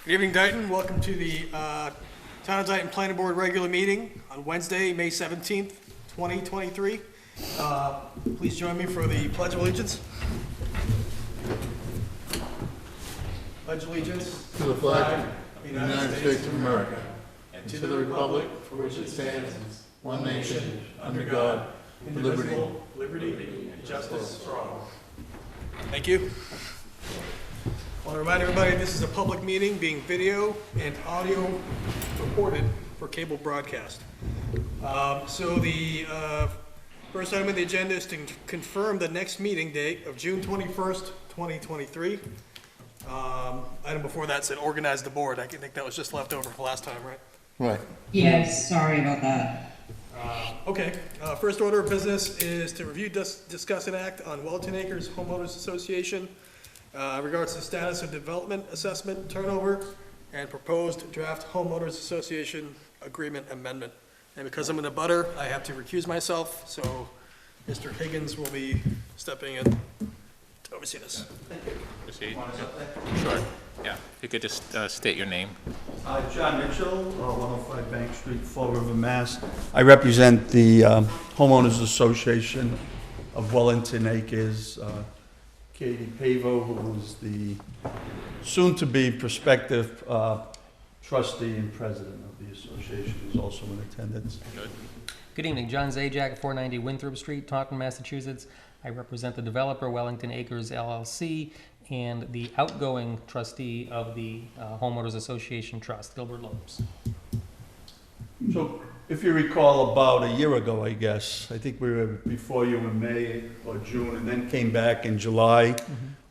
Good evening, Dayton. Welcome to the Town of Dayton Planning Board regular meeting on Wednesday, May 17th, 2023. Please join me for the Pledge of Allegiance. Pledge allegiance To the flag of the United States of America, and to the republic for which it stands, one nation, under God, indivisible, liberty and justice for all. Thank you. I want to remind everybody this is a public meeting being video and audio recorded for cable broadcast. So the first item on the agenda is to confirm the next meeting date of June 21st, 2023. Item before that said organize the board. I think that was just left over from last time, right? Right. Yes, sorry about that. Okay, first order of business is to review, discuss, and act on Wellington Acres Homeowners Association regards to status of development assessment turnover and proposed draft homeowners association agreement amendment. And because I'm in the butter, I have to recuse myself, so Mr. Higgins will be stepping in to oversee this. Proceed. Sure. Yeah. If you could just state your name. John Mitchell, 105 Bank Street, Fall River, Mass. I represent the Homeowners Association of Wellington Acres. Katie Pavo, who is the soon-to-be prospective trustee and president of the association, is also in attendance. Good. Good evening, John Zajac, 490 Winthrop Street, Taunton, Massachusetts. I represent the developer, Wellington Acres LLC, and the outgoing trustee of the Homeowners Association Trust, Gilbert Lopes. So, if you recall, about a year ago, I guess, I think we were before you in May or June, and then came back in July.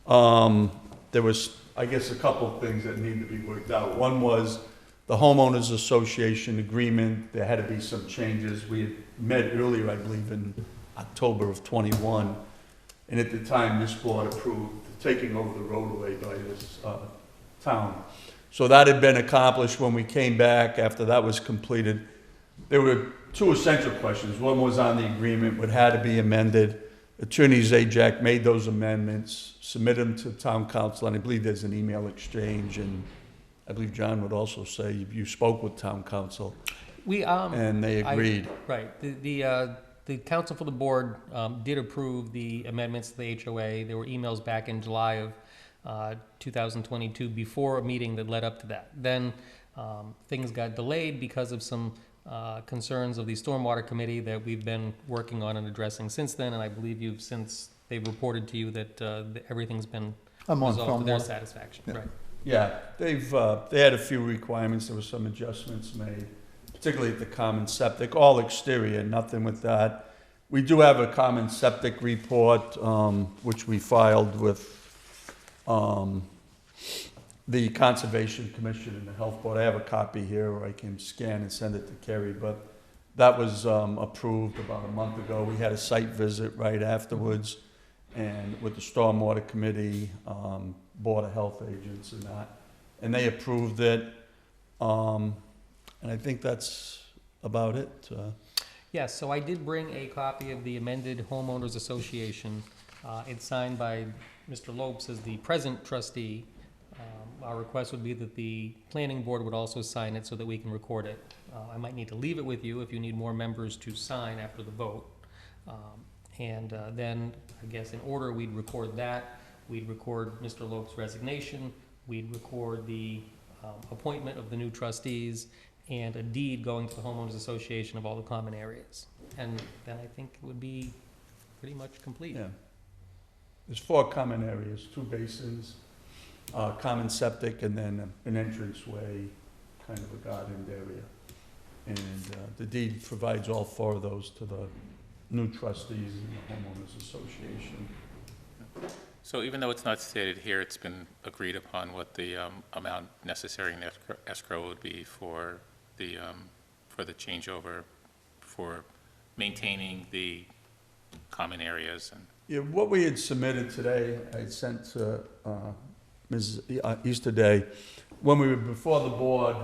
There was, I guess, a couple of things that needed to be worked out. One was the Homeowners Association agreement. There had to be some changes. We had met earlier, I believe, in October of '21, and at the time, this board approved taking over the roadway by this town. So that had been accomplished when we came back. After that was completed, there were two essential questions. One was on the agreement, what had to be amended. Attorney Zajac made those amendments, submitted them to town council, and I believe there's an email exchange, and I believe John would also say you spoke with town council, and they agreed. The council for the board did approve the amendments to the HOA. There were emails back in July of 2022 before a meeting that led up to that. Then things got delayed because of some concerns of the Stormwater Committee that we've been working on and addressing since then, and I believe they've reported to you that everything's been resolved to their satisfaction. Yeah. Right. Yeah, they had a few requirements. There were some adjustments made, particularly at the common septic, all exterior, nothing with that. We do have a common septic report, which we filed with the Conservation Commission and the Health Board. I have a copy here where I can scan and send it to Kerry, but that was approved about a month ago. We had a site visit right afterwards, and with the Stormwater Committee, Board of Health agents and that, and they approved it. And I think that's about it. Yes, so I did bring a copy of the amended Homeowners Association. It's signed by Mr. Lopes as the present trustee. Our request would be that the planning board would also sign it so that we can record it. I might need to leave it with you if you need more members to sign after the vote. Then, I guess in order, we'd record that. We'd record Mr. Lopes' resignation. We'd record the appointment of the new trustees and a deed going to the Homeowners Association of all the common areas. And then I think it would be pretty much complete. Yeah. There's 4 common areas, 2 basins, common septic, and then an entranceway, kind of a gardened area. And the deed provides all 4 of those to the new trustees in the Homeowners Association. So even though it's not stated here, it's been agreed upon what the amount necessary in escrow would be for the changeover, for maintaining the common areas and. Yeah, what we had submitted today, I had sent to Ms. Easterday. When we were before the board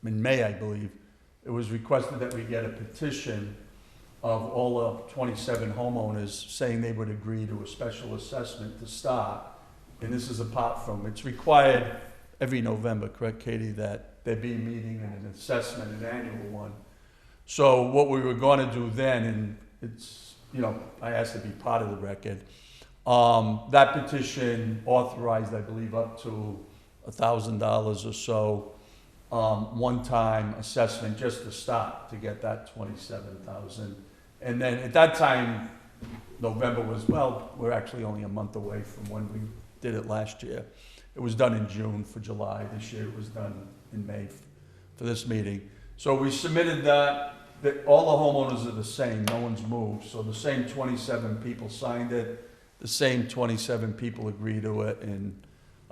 in May, I believe, it was requested that we get a petition of all the 27 homeowners saying they would agree to a special assessment to start. And this is apart from, it's required every November, correct, Katie, that there'd be a meeting and an assessment, an annual one. So what we were gonna do then, and it's, you know, I asked to be part of the record, that petition authorized, I believe, up to $1,000 or so, one-time assessment just to start, to get that 27,000. And then at that time, November was, well, we're actually only a month away from when we did it last year. It was done in June for July. This year it was done in May for this meeting. So we submitted that. All the homeowners are the same. No one's moved. So the same 27 people signed it. The same 27 people agree to it. And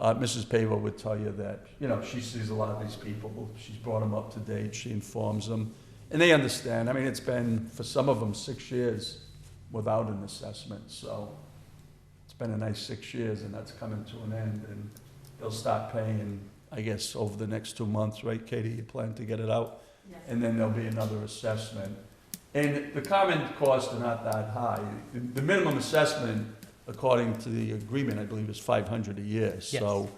Mrs. Pavo would tell you that, you know, she sees a lot of these people. She's brought them up to date. She informs them. And they understand. I mean, it's been, for some of them, 6 years without an assessment. So it's been a nice 6 years, and that's coming to an end. And they'll start paying, I guess, over the next 2 months, right, Katie? You plan to get it out? Yes. And then there'll be another assessment. And the common costs are not that high. The minimum assessment, according to the agreement, I believe, is $500 a year. Yes. So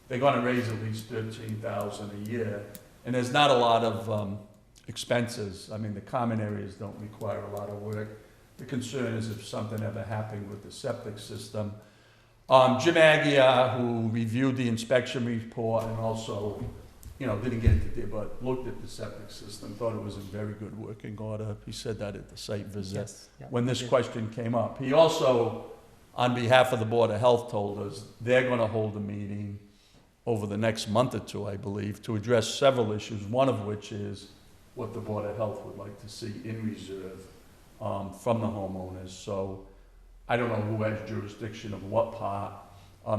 they're gonna raise at least $13,000 a year. And there's not a lot of expenses. I mean, the common areas don't require a lot of work. The concern is if something ever happened with the septic system. Jim Aguirre, who reviewed the inspection report and also, you know, didn't get into it, but looked at the septic system, thought it was in very good working order. He said that at the site visit. Yes, yeah, When this he did. question came up. He also, on behalf of the Board of Health, told us they're gonna hold a meeting over the next month or two, I believe, to address several issues, one of which is what the Board of Health would like to see in reserve from the homeowners. So I don't know who has jurisdiction of what part.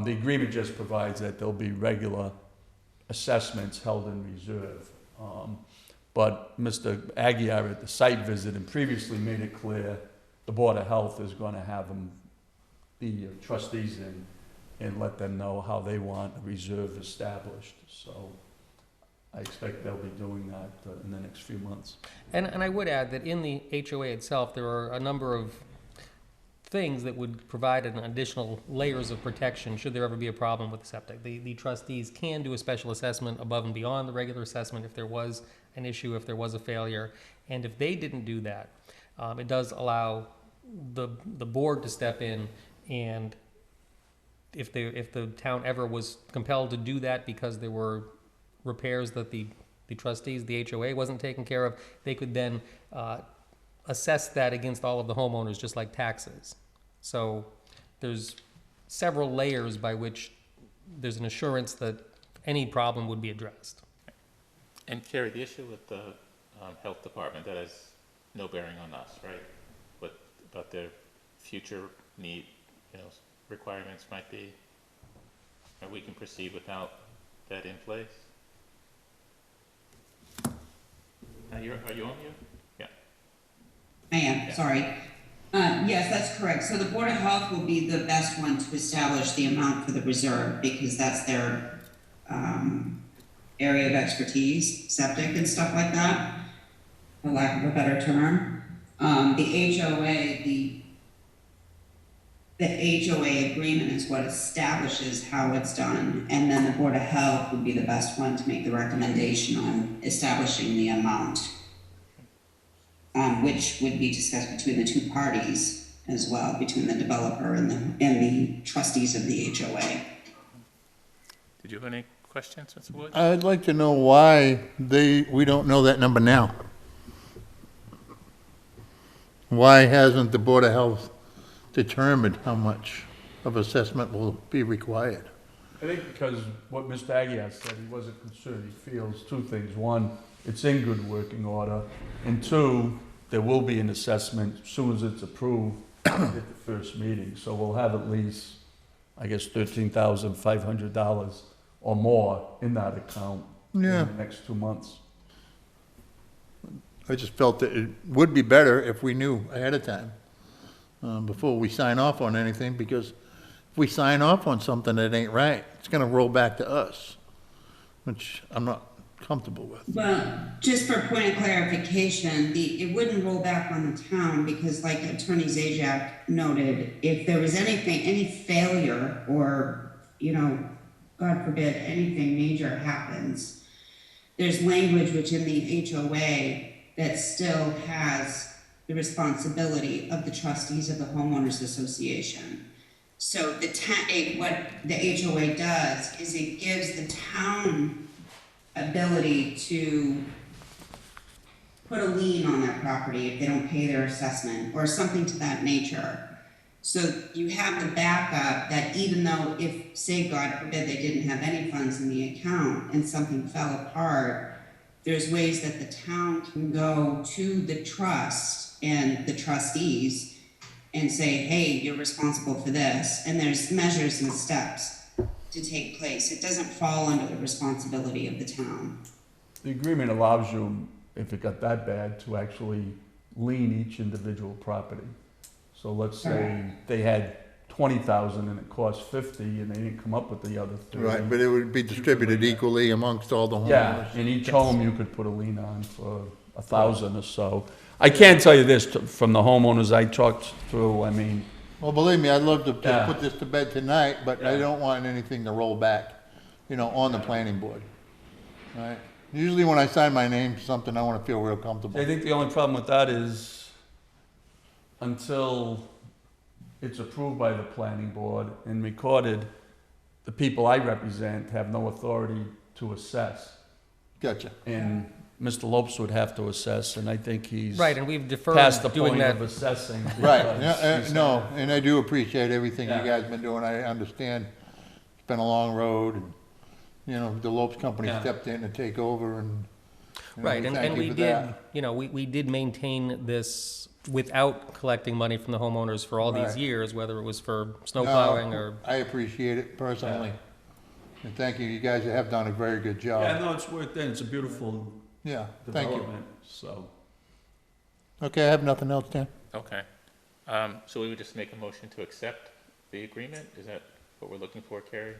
The agreement just provides that there'll be regular assessments held in reserve. But Mr. Aguirre at the site visit and previously made it clear the Board of Health is gonna have them, the trustees in, and let them know how they want a reserve established. So I expect they'll be doing that in the next few months. And I would add that in the HOA itself, there are a number of things that would provide an additional layers of protection should there ever be a problem with the septic. The trustees can do a special assessment above and beyond the regular assessment if there was an issue, if there was a failure. And if they didn't do that, it does allow the board to step in, and if the town ever was compelled to do that because there were repairs that the trustees, the HOA wasn't taking care of, they could then assess that against all of the homeowners, just like taxes. So there's several layers by which there's an assurance that any problem would be addressed. And Carrie, the issue with the health department, that has no bearing on us, right? What about their future need, you know, requirements might be, and we can proceed without that in place? Are you on mute? Yeah. I am, sorry. Yes, that's correct. So the Board of Health will be the best one to establish the amount for the reserve because that's their area of expertise, septic and stuff like that, for lack of a better term. The HOA agreement is what establishes how it's done, and then the Board of Health would be the best one to make the recommendation on establishing the amount, which would be discussed between the two parties as well, between the developer and the trustees of the HOA. Did you have any questions, Mr. Wood? I'd like to know why we don't know that number now. Why hasn't the Board of Health determined how much of assessment will be required? I think because what Mr. Aguirre said, he wasn't concerned. He feels two things. One, it's in good working order. And two, there will be an assessment as soon as it's approved at the first meeting. So we'll have at least, I guess, $13,500 or more in that account in the next 2 months. I just felt that it would be better if we knew ahead of time, before we sign off on anything, because if we sign off on something that ain't right, it's gonna roll back to us, which I'm not comfortable with. Well, just for point of clarification, it wouldn't roll back on the town because like Attorney Zajac noted, if there was any failure or, God forbid, anything major happens, there's language within the HOA that still has the responsibility of the trustees of the homeowners association. So what the HOA does is it gives the town ability to put a lien on that property if they don't pay their assessment or something to that nature. So you have the backup that even though if, say, God forbid, they didn't have any funds in the account and something fell apart, there's ways that the town can go to the trust and the trustees and say, hey, you're responsible for this. And there's measures and steps to take place. It doesn't fall under the responsibility of the town. The agreement allows you, if it got that bad, to actually lien each individual property. So let's say they had 20,000 and it cost 50 and they didn't come up with the other 30. Right, but it would be distributed equally amongst all the Yeah, homeowners. and each home you could put a lien on for 1,000 or so. I can tell you this, from the homeowners I talked to, I mean, Well, believe me, I'd love to Yeah. put this to bed tonight, but I Yeah. don't want anything to roll back, on the planning board. Right? Usually when I sign my name to something, I want to feel real comfortable. I think the only problem with that is until it's approved by the planning board and recorded, the people I represent have no authority to assess. Gotcha. And Mr. Lopes would have to assess, and I think he's Right, and we've deferred past the doing point that. of assessing. Right, because he's- no, and I do appreciate everything you Yeah. guys been doing. I understand it's been a long road and, the Lopes Company Yeah. stepped in to take over and. Right, and thank you we for did, that. we did maintain this without collecting money from the homeowners for all these Right. years, whether it was for snow No, plowing or, I appreciate it personally. And thank you, you guys have done a very good job. Yeah, no, it's worth it, it's a beautiful Yeah, thank you. development, so. Okay, I have nothing else, Dan. Okay. So we would just make a motion to accept the agreement? Is that what we're looking for, Carrie?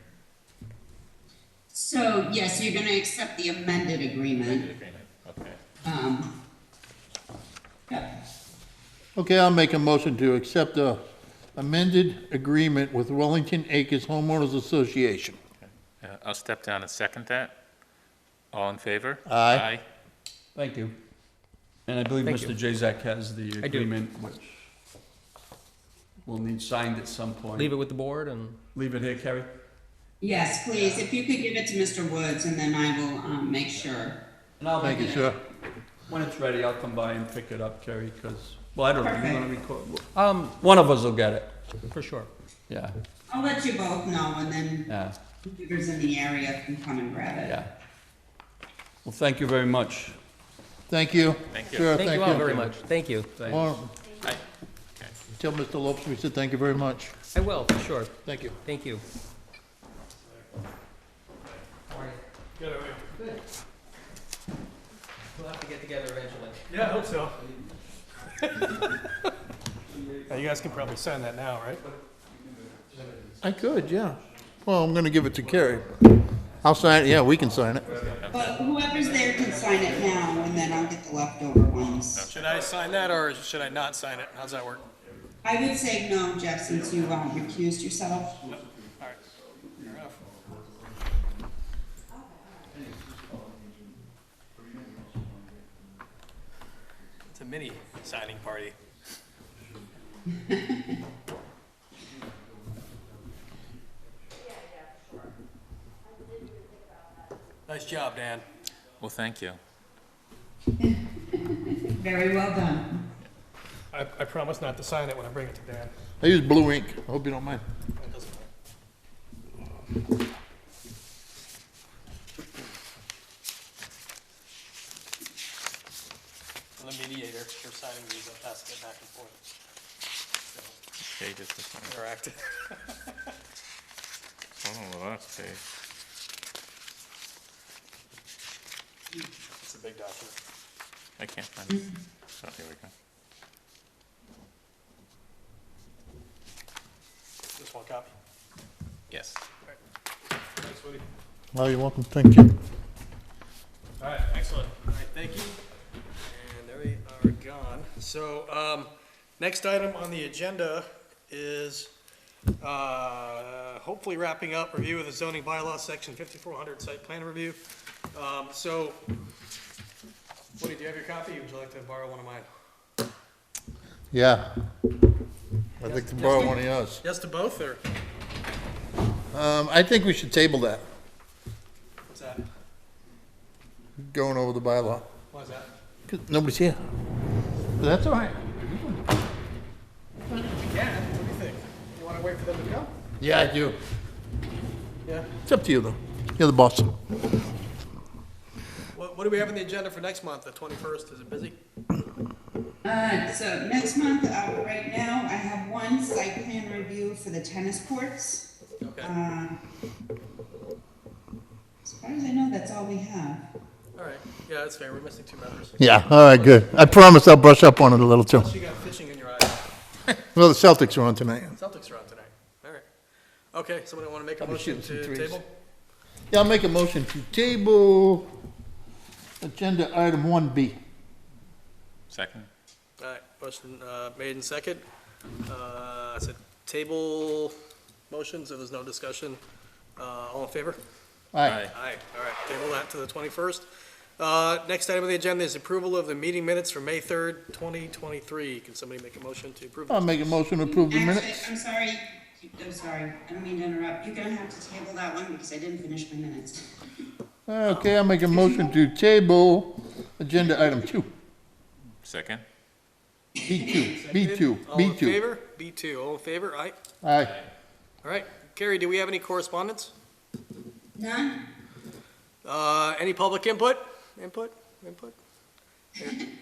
So, yes, you're gonna accept the amended The agreement. agreement, okay. Yeah. Okay, I'll make a motion to accept the amended agreement with Wellington Acres Homeowners Association. I'll step down and second that. All in favor? Aye. Thank you. And I believe Thank Mr. you. Jazak has the I do. agreement, which will need signed at some point. leave it with the board and, Leave it here, Kerry? Yes, please, if you could give it to Mr. Woods, and then I will, make sure. And I'll Thank make you, it, sir. when it's ready, I'll come by and pick it up, Kerry, because, well, I don't know, you wanna record? for One of us will get it, sure. yeah, I'll let you both know, and then yeah, whoever's in the area can come and grab it. yeah. Well, thank you very much. Thank you. Thank you. Sure, Thank you all very much, thank you. Thanks. Well, Aye. tell Mr. Lopes we said thank you very much. I will, for sure, Thank you. thank you. Good, We'll have to get together eventually. Yeah, I hope so. Now, you guys can probably sign that now, right? I could, yeah. Well, I'm gonna give it to Carrie. I'll sign it, yeah, we can sign it. But whoever's there can sign it now, and then I'll get the leftover ones. Should I sign that, or should I not sign it? How's that work? I would say no, Jeff, since you, recused yourself. All right. Fair enough. It's a mini signing party. Nice job, Dan. Well, thank you. Very well done. I promise not to sign it when I bring it to Dan. I use blue ink. I hope you don't mind. It doesn't matter. I'm the mediator. You're signing these. I'm passing it back and forth. Okay, just this one. Interactive. Oh, the last page. It's a big document. I can't find it. Oh, here we go. Just one copy. Yes. Thanks, Woody. Oh, you're welcome. Thank you. All right, excellent. All right, thank you. And there we are gone. So, next item on the agenda is Hopefully wrapping up review of the zoning bylaw, section 5400 site plan review. So, Woody, do you have your copy? Would you like to borrow one of mine? Yeah. I'd like to borrow one of yours. Yes to both, or I think we should table that, what's that? going over the bylaw. Why is that? 'Cause nobody's here. But that's all right. We can, what do you think? You wanna wait for them to come? Yeah, I do. Yeah. It's up to you, though. You're the boss. What do we have on the agenda for next month, the 21st? Is it busy? So next month, right now, I have one site plan review for the tennis courts. Okay, As far as I know, that's all we have. all right. Yeah, that's fair. We're missing 2 members. Yeah, all right, good. I promise I'll brush up on it a little, too. Plus you got fishing in your eye. Well, the Celtics are on tonight. Celtics are on tonight. All right. Okay, somebody wanna make a I'll be motion shooting some to threes. table? Yeah, I'll make a motion to table agenda item 1B. Second? All right, motion made and second. It's a table motion, so there's no discussion. All in favor? Aye. Aye. All right, table that to the 21st. Next item on the agenda is approval of the meeting minutes for May 3rd, 2023. Can somebody make a motion to approve? I'll those? make a motion to approve the Actually, minutes. I'm sorry, I don't mean to interrupt. You're gonna have to table that one because I didn't finish my minutes. Okay, I'll make a motion to table agenda item 2. Second? B2, B2, All in B2. favor? B2, all in favor? Aye. Aye. All right. Carrie, do we have any correspondence? None? Any public input? Input?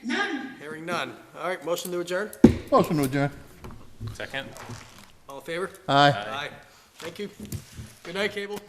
None. Hearing none. All right, motion to adjourn? Motion to adjourn. Second? All in favor? Aye. Aye. Thank you. Good night, Cable.